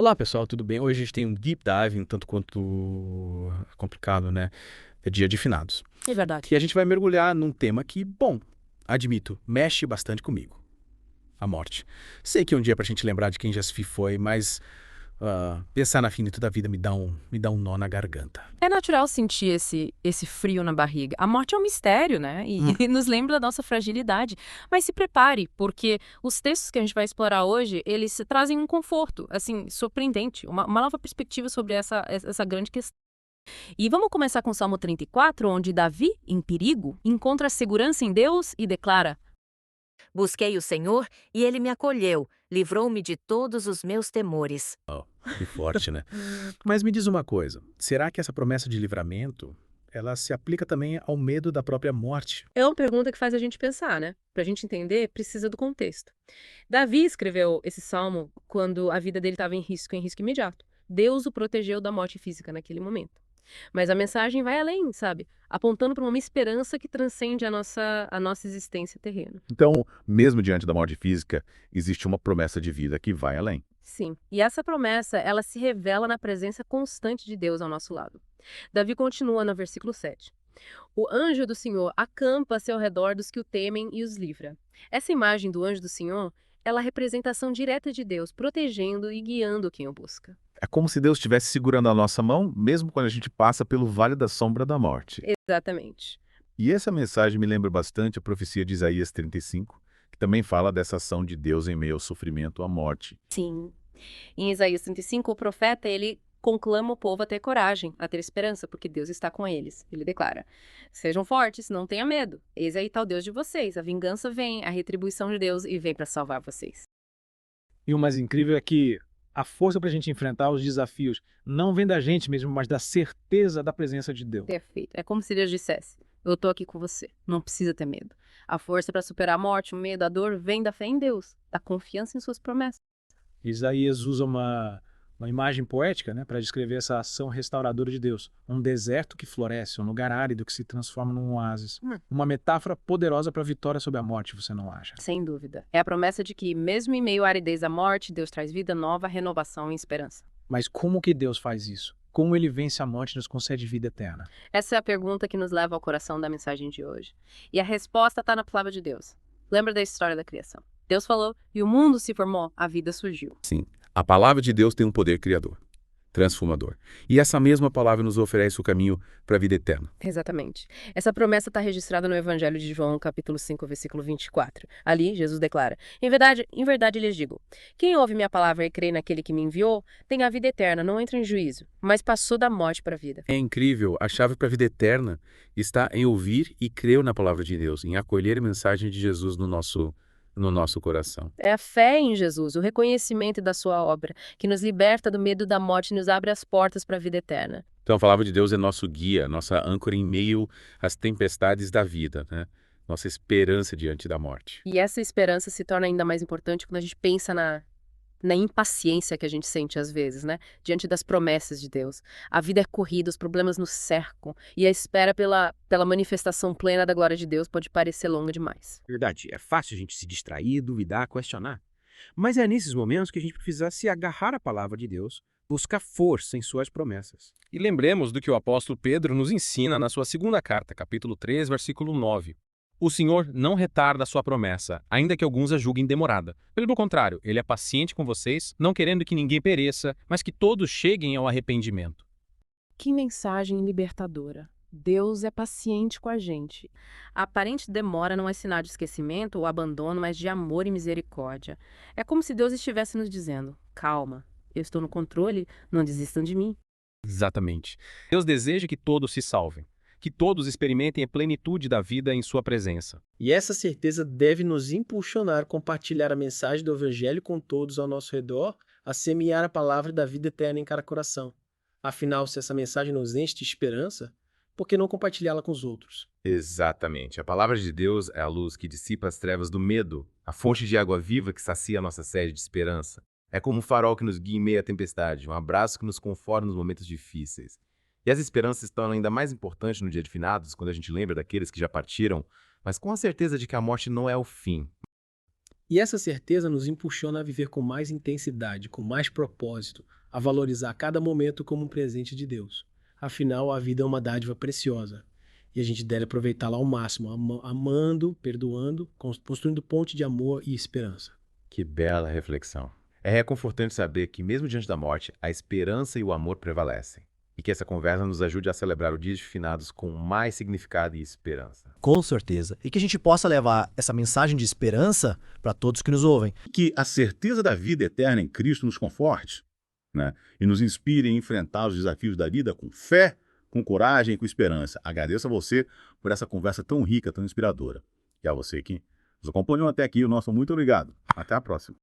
Olá pessoal, tudo bem? Hoje a gente tem um deep dive, um tanto quanto complicado, né? É dia de finados. É verdade. E a gente vai mergulhar num tema que, bom, admito, mexe bastante comigo. A morte. Sei que é um dia pra gente lembrar de quem já se foi, mas pensar na finitude da vida me dá um nó na garganta. É natural sentir esse frio na barriga. A morte é um mistério, né? E, Hum. e nos lembra da nossa fragilidade. Mas se prepare, porque os textos que a gente vai explorar hoje, eles trazem um conforto, assim, surpreendente, uma nova perspectiva sobre essa grande questão. E vamos começar com o Salmo 34, onde Davi, em perigo, encontra segurança em Deus e declara: Busquei o Senhor e ele me acolheu, livrou-me de todos os meus temores. Oh, que forte, né? Mas me diz uma coisa, será que essa promessa de livramento, ela se aplica também ao medo da própria morte? É uma pergunta que faz a gente pensar, né? Para a gente entender, precisa do contexto. Davi escreveu esse salmo quando a vida dele estava em risco imediato. Deus o protegeu da morte física naquele momento. Mas a mensagem vai além, sabe? Apontando para uma esperança que transcende a nossa existência terrena. Então, mesmo diante da morte física, existe uma promessa de vida que vai além. Sim, e essa promessa, ela se revela na presença constante de Deus ao nosso lado. Davi continua no versículo 7. O anjo do Senhor acampa-se ao redor dos que o temem e os livra. Essa imagem do anjo do Senhor, ela é a representação direta de Deus, protegendo e guiando quem o busca. É como se Deus estivesse segurando a nossa mão, mesmo quando a gente passa pelo vale da sombra da morte. Exatamente. E essa mensagem me lembra bastante a profecia de Isaías 35, que também fala dessa ação de Deus em meio ao sofrimento, à morte. Sim. Em Isaías 35, o profeta, ele conclama o povo a ter coragem, a ter esperança, porque Deus está com eles. Ele declara: sejam fortes, não tenham medo. Eis aí está o Deus de vocês. A vingança vem, a retribuição de Deus e vem para salvar vocês. E o mais incrível é que a força para a gente enfrentar os desafios não vem da gente mesmo, mas da certeza da presença de Deus. Perfeito. É como se Deus dissesse: eu tô aqui com você. Não precisa ter medo. A força para superar a morte, o medo, a dor, vem da fé em Deus, da confiança em suas promessas. Isaías usa uma imagem poética, né, para descrever essa ação restauradora de Deus. Um deserto que floresce, um lugar árido que se transforma num oásis. Uma metáfora poderosa para a vitória sobre a morte, você não acha? Sem dúvida. É a promessa de que, mesmo em meio à aridez da morte, Deus traz vida nova, renovação e esperança. Mas como que Deus faz isso? Como ele vence a morte e nos concede vida eterna? Essa é a pergunta que nos leva ao coração da mensagem de hoje. E a resposta está na palavra de Deus. Lembra da história da criação? Deus falou e o mundo se formou, a vida surgiu. Sim, a palavra de Deus tem um poder criador, transformador. E essa mesma palavra nos oferece o caminho para a vida eterna. Exatamente. Essa promessa está registrada no Evangelho de João, capítulo 5, versículo 24. Ali, Jesus declara: em verdade lhes digo, quem ouve minha palavra e crê naquele que me enviou, tem a vida eterna, não entra em juízo, mas passou da morte para a vida. É incrível, a chave para a vida eterna está em ouvir e crer na palavra de Deus, em acolher a mensagem de Jesus no nosso coração. É a fé em Jesus, o reconhecimento da sua obra, que nos liberta do medo da morte e nos abre as portas para a vida eterna. Então a palavra de Deus é nosso guia, nossa âncora em meio às tempestades da vida, né? Nossa esperança diante da morte. E essa esperança se torna ainda mais importante quando a gente pensa na impaciência que a gente sente às vezes, né? Diante das promessas de Deus. A vida é corrida, os problemas nos cercam, e a espera pela manifestação plena da glória de Deus pode parecer longa demais. Verdade, é fácil a gente se distrair, duvidar, questionar. Mas é nesses momentos que a gente precisa se agarrar à palavra de Deus, buscar força em suas promessas. E lembremos do que o apóstolo Pedro nos ensina na sua segunda carta, capítulo 3, versículo 9. O Senhor não retarda a sua promessa, ainda que alguns a julguem demorada. Pelo contrário, ele é paciente com vocês, não querendo que ninguém pereça, mas que todos cheguem ao arrependimento. Que mensagem libertadora. Deus é paciente com a gente. A aparente demora não é sinal de esquecimento ou abandono, mas de amor e misericórdia. É como se Deus estivesse nos dizendo: calma, eu estou no controle, não desistam de mim. Exatamente. Deus deseja que todos se salvem, que todos experimentem a plenitude da vida em sua presença. E essa certeza deve nos impulsionar a compartilhar a mensagem do Evangelho com todos ao nosso redor, a semear a palavra da vida eterna em cada coração. Afinal, se essa mensagem nos enche de esperança, por que não compartilhá-la com os outros? Exatamente. A palavra de Deus é a luz que dissipa as trevas do medo, a fonte de água viva que sacia a nossa sede de esperança. É como um farol que nos guia em meio à tempestade, um abraço que nos conforta nos momentos difíceis. E as esperanças estão ainda mais importantes no dia de finados, quando a gente lembra daqueles que já partiram, mas com a certeza de que a morte não é o fim. E essa certeza nos impulsiona a viver com mais intensidade, com mais propósito, a valorizar cada momento como um presente de Deus. Afinal, a vida é uma dádiva preciosa e a gente deve aproveitá-la ao máximo, amando, perdoando, construindo ponte de amor e esperança. Que bela reflexão. É reconfortante saber que, mesmo diante da morte, a esperança e o amor prevalecem. E que essa conversa nos ajude a celebrar o Dia de Finados com mais significado e esperança. Com certeza. E que a gente possa levar essa mensagem de esperança para todos que nos ouvem. Que a certeza da vida eterna em Cristo nos conforte, né? E nos inspire a enfrentar os desafios da vida com fé, com coragem e com esperança. Agradeço a você por essa conversa tão rica, tão inspiradora. E a você que nos acompanhou até aqui, o nosso muito obrigado. Até a próxima.